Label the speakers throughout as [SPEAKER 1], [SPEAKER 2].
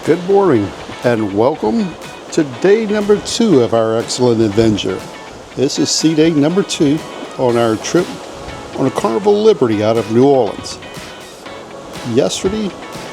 [SPEAKER 1] Good morning and welcome to day number 2 of our excellent adventure. This is Sea-Day number 2 on our trip on a Carnival Liberty out of New Orleans. Yesterday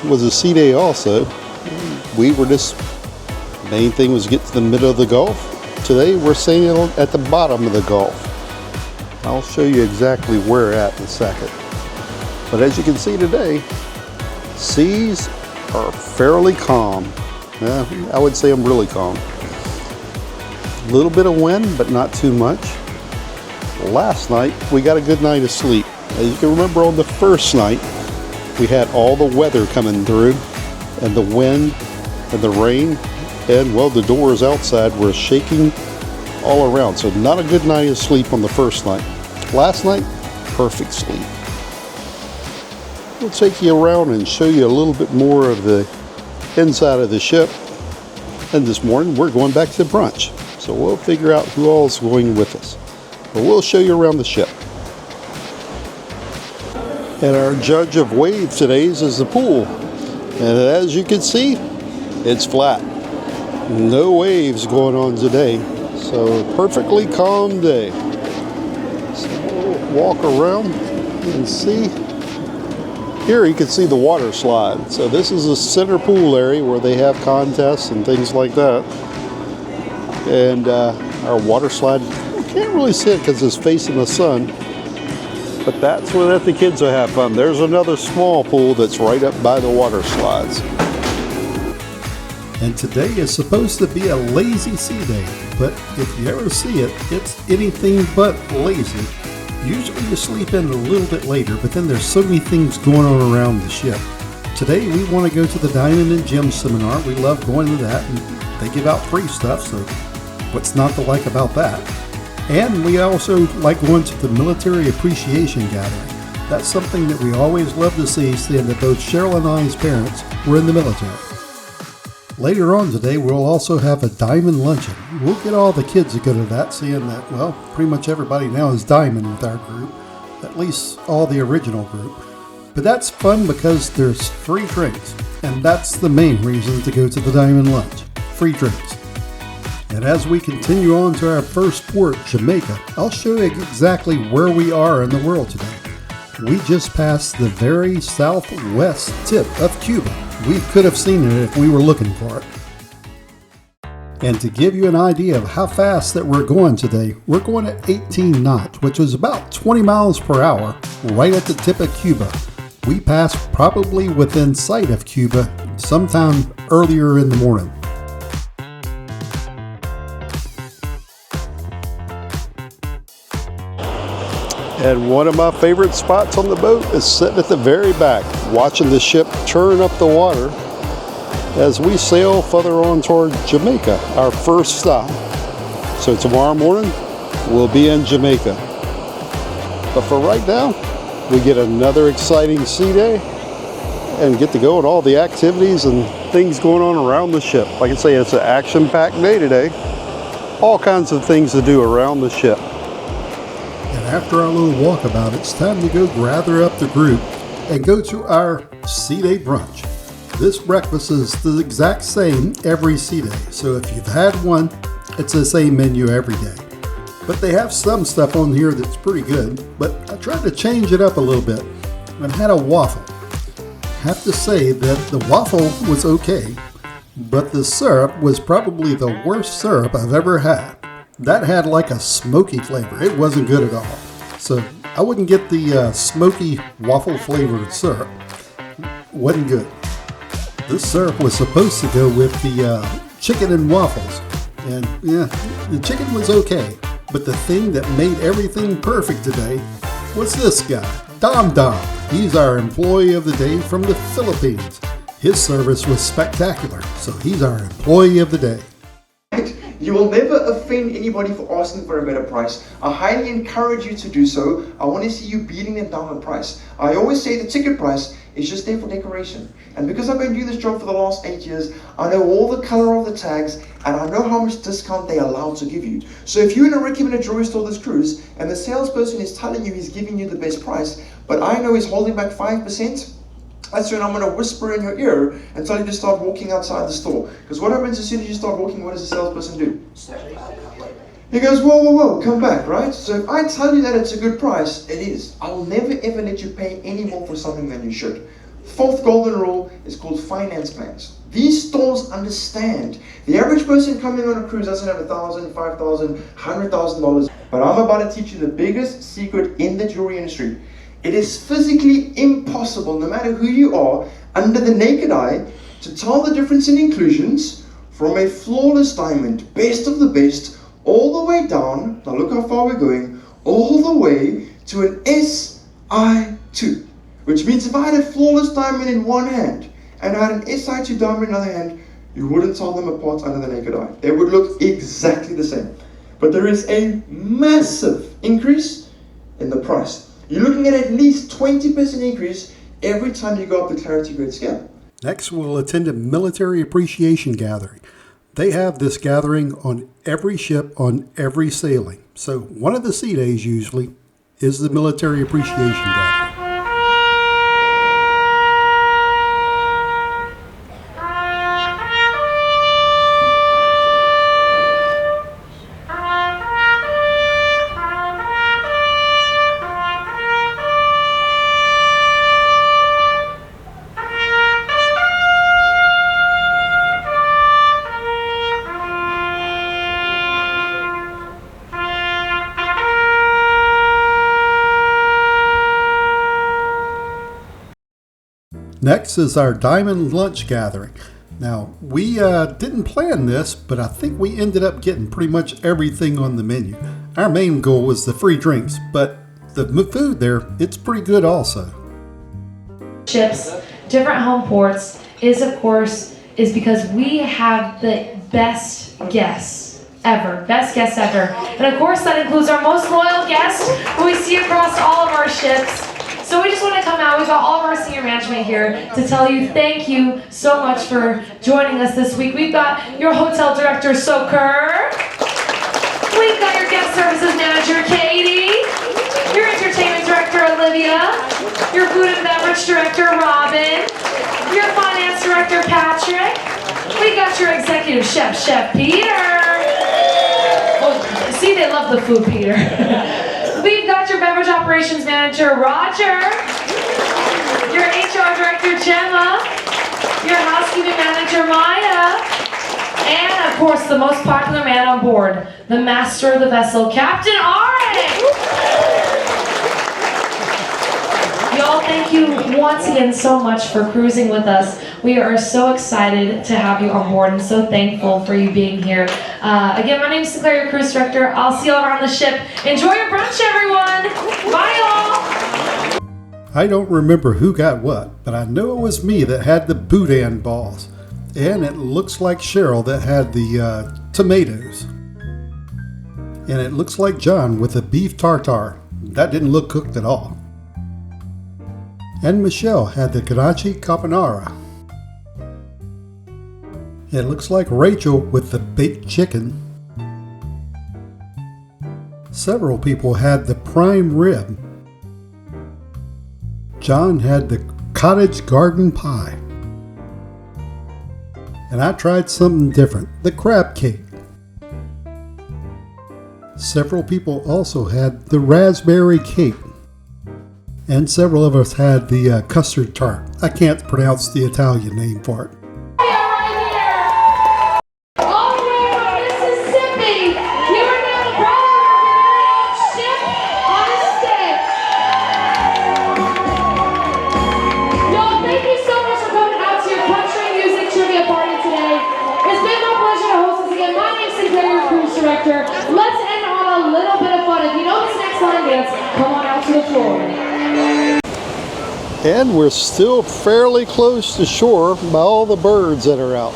[SPEAKER 1] was a Sea-Day also. Main thing was get to the middle of the Gulf. Today we're sailing at the bottom of the Gulf. I'll show you exactly where at in a second. But as you can see today, seas are fairly calm. I would say I'm really calm. A little bit of wind, but not too much. Last night, we got a good night of sleep. As you can remember, on the first night, we had all the weather coming through, and the wind, and the rain, and well, the doors outside were shaking all around. So not a good night of sleep on the first night. Last night, perfect sleep. We'll take you around and show you a little bit more of the inside of the ship. And this morning we're going back to brunch. So we'll figure out who all is going with us. But we'll show you around the ship. And our judge of wave today's is the pool. And as you can see, it's flat. No waves going on today. So perfectly calm day. So we'll walk around and see. Here you can see the water slide. So this is the center pool area where they have contests and things like that. And our water slide, you can't really see it because it's facing the sun. But that's where the kids will have fun. There's another small pool that's right up by the water slides.
[SPEAKER 2] And today is supposed to be a lazy sea day. But if you ever see it, it's anything but lazy. Usually you sleep in a little bit later, but then there's so many things going on around the ship. Today we want to go to the Diamond and Gem seminar. We love going to that, and they give out free stuff, so what's not to like about that? And we also like going to the Military Appreciation Gathering. That's something that we always love to see, seeing that both Cheryl and I's parents were in the military. Later on today, we'll also have a Diamond Luncheon. We'll get all the kids to go to that, seeing that, well, pretty much everybody now is Diamond with our group, at least all the original group. But that's fun because there's free drinks, and that's the main reason to go to the Diamond Lunch, free drinks. And as we continue on to our first port, Jamaica, I'll show you exactly where we are in the world today. We just passed the very southwest tip of Cuba. We could have seen it if we were looking for it. And to give you an idea of how fast that we're going today, we're going at 18 knots, which is about 20 miles per hour, right at the tip of Cuba. We passed probably within sight of Cuba sometime earlier in the morning.
[SPEAKER 1] And one of my favorite spots on the boat is sitting at the very back, watching the ship churn up the water as we sail further on toward Jamaica, our first stop. So tomorrow morning, we'll be in Jamaica. But for right now, we get another exciting sea day and get to go on all the activities and things going on around the ship. Like I say, it's an action-packed day today. All kinds of things to do around the ship.
[SPEAKER 2] After our little walkabout, it's time to go gather up the group and go to our Sea-Day Brunch. This breakfast is the exact same every Sea Day, so if you've had one, it's the same menu every day. But they have some stuff on here that's pretty good, but I tried to change it up a little bit and had a waffle. I have to say that the waffle was okay, but the syrup was probably the worst syrup I've ever had. That had like a smoky flavor. It wasn't good at all. So I wouldn't get the smoky waffle flavored syrup. Wasn't good. This syrup was supposed to go with the chicken and waffles. And yeah, the chicken was okay. But the thing that made everything perfect today was this guy, Dom Dom. He's our employee of the day from the Philippines. His service was spectacular, so he's our employee of the day.
[SPEAKER 3] You will never offend anybody for asking for a better price. I highly encourage you to do so. I want to see you beating them down on price. I always say the ticket price is just there for decoration. And because I've been doing this job for the last 8 years, I know all the color of the tags and I know how much discount they allow to give you. So if you're in a Ricky in a jewelry store this cruise and the salesperson is telling you he's giving you the best price, but I know he's holding back 5%, that's when I'm going to whisper in your ear and tell you to start walking outside the store. Because what happens as soon as you start walking, what does the salesperson do? He goes, whoa, whoa, whoa, come back, right? So if I tell you that it's a good price, it is. I'll never ever let you pay any more for something than you should. Fourth golden rule is called finance plans. These stores understand. The average person coming on a cruise doesn't have $1,000, $5,000, $100,000. But I'm about to teach you the biggest secret in the jewelry industry. It is physically impossible, no matter who you are, under the naked eye, to tell the difference in inclusions from a flawless diamond, best of the best, all the way down, now look how far we're going, all the way to an SI2. Which means if I had a flawless diamond in one hand, and I had an SI2 diamond in another hand, you wouldn't tell them apart under the naked eye. They would look exactly the same. But there is a massive increase in the price. You're looking at least 20% increase every time you go up the clarity grade scale.
[SPEAKER 2] Next, we'll attend a military appreciation gathering. They have this gathering on every ship on every sailing. So one of the sea days usually is the military appreciation gathering. Next is our Diamond Lunch gathering. Now, we didn't plan this, but I think we ended up getting pretty much everything on the menu. Our main goal was the free drinks, but the food there, it's pretty good also.
[SPEAKER 4] Ships, different home ports is because we have the best guests ever. Best guests ever. And of course that includes our most loyal guests who we see across all of our ships. So we just want to come out, we've got all of our senior management here to tell you thank you so much for joining us this week. We've got your hotel director, Soker. We've got your guest services manager, Katie. Your entertainment director, Olivia. Your food and beverage director, Robin. Your finance director, Patrick. We got your executive chef, Chef Peter. Oh, see, they love the food, Peter. We've got your beverage operations manager, Roger. Your HR director, Gemma. Your housekeeping manager, Maya. And of course, the most popular man on board, the master of the vessel, Captain Arik. Y'all, thank you once again so much for cruising with us. We are so excited to have you on board and so thankful for you being here. Again, my name is Sinclair, your cruise director. I'll see you all around the ship. Enjoy your brunch, everyone. Bye, y'all.
[SPEAKER 2] I don't remember who got what, but I know it was me that had the boudin balls. And it looks like Cheryl that had the tomatoes. And it looks like John with the beef tartare. That didn't look cooked at all. And Michelle had the ganache carbonara. It looks like Rachel with the baked chicken. Several people had the prime rib. John had the cottage garden pie. And I tried something different, the crab cake. Several people also had the raspberry cake. And several of us had the custard tart. I can't pronounce the Italian name for it.
[SPEAKER 4] Let's end on a little bit of fun. If you know this next line dance, come on out to the floor.
[SPEAKER 1] And we're still fairly close to shore by all the birds that are out.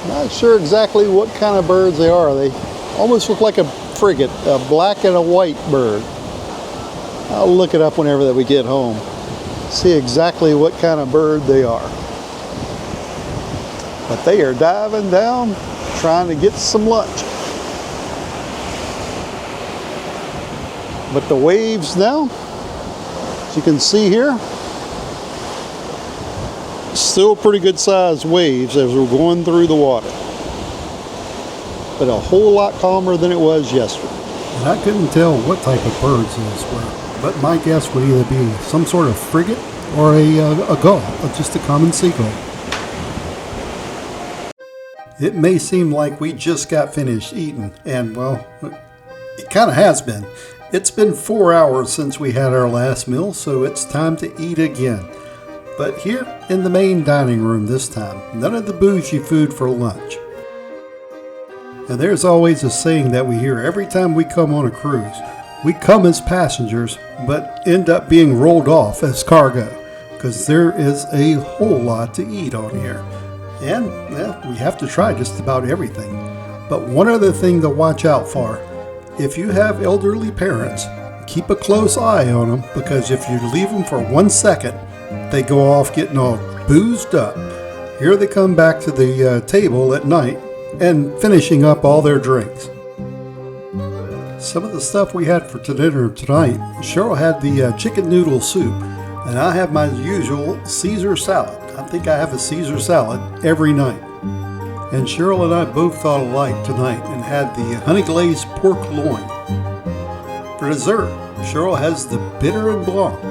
[SPEAKER 1] Not sure exactly what kind of birds they are. They almost look like a frigate, a black and a white bird. I'll look it up whenever that we get home. See exactly what kind of bird they are. But they are diving down, trying to get some lunch. But the waves now, as you can see here, Still pretty good sized waves as we're going through the water, but a whole lot calmer than it was yesterday.
[SPEAKER 2] And I couldn't tell what type of birds these were, but my guess would either be some sort of frigate or a gull, or just a common seagull. It may seem like we just got finished eating, and well, it kind of has been. It's been 4 hours since we had our last meal, so it's time to eat again. But here in the main dining room this time, none of the bougie food for lunch. And there's always a saying that we hear every time we come on a cruise. We come as passengers, but end up being rolled off as cargo, because there is a whole lot to eat on here. And well, we have to try just about everything. But one other thing to watch out for, if you have elderly parents, keep a close eye on them, because if you leave them for 1 second, they go off getting all boozed up. Here they come back to the table at night and finishing up all their drinks. Some of the stuff we had for dinner tonight, Cheryl had the chicken noodle soup, and I have my usual Caesar salad. I think I have a Caesar salad every night. And Cheryl and I both thought alike tonight and had the honey glazed pork loin. For dessert, Cheryl has the bitter and blanc,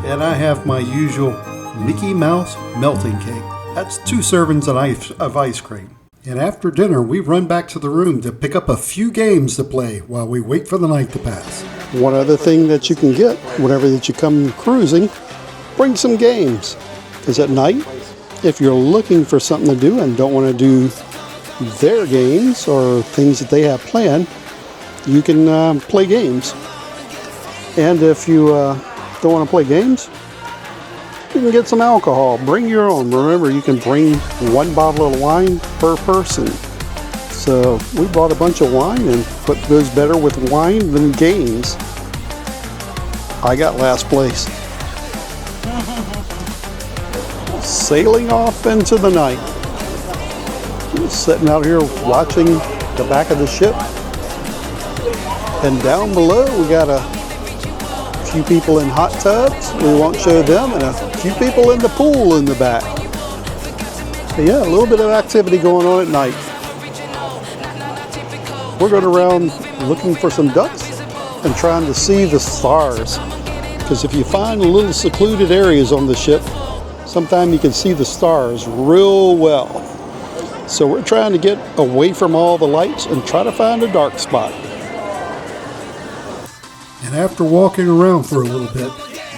[SPEAKER 2] and I have my usual Mickey Mouse melting cake. That's 2 servings of ice cream. And after dinner, we run back to the room to pick up a few games to play while we wait for the night to pass.
[SPEAKER 1] One other thing that you can get whenever that you come cruising, bring some games. Because at night, if you're looking for something to do and don't want to do their games or things that they have planned, you can play games. And if you don't want to play games, you can get some alcohol. Bring your own. Remember, you can bring 1 bottle of wine per person. So we bought a bunch of wine, and what goes better with wine than games? I got last place. Sailing off into the night. Just sitting out here watching the back of the ship. And down below we got a few people in hot tubs. We won't show them, and a few people in the pool in the back. But yeah, a little bit of activity going on at night. We're going around looking for some ducks and trying to see the stars. Because if you find little secluded areas on the ship, sometimes you can see the stars real well. So we're trying to get away from all the lights and try to find a dark spot.
[SPEAKER 2] And after walking around for a little bit,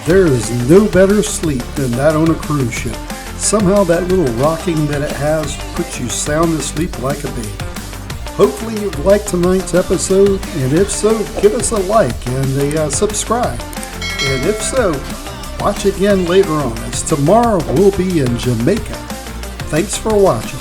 [SPEAKER 2] there is no better sleep than that on a cruise ship. Somehow that little rocking that it has puts you sound asleep like a baby. Hopefully you've liked tonight's episode, and if so, give us a like and a subscribe. And if so, watch again later on, as tomorrow we'll be in Jamaica. Thanks for watching.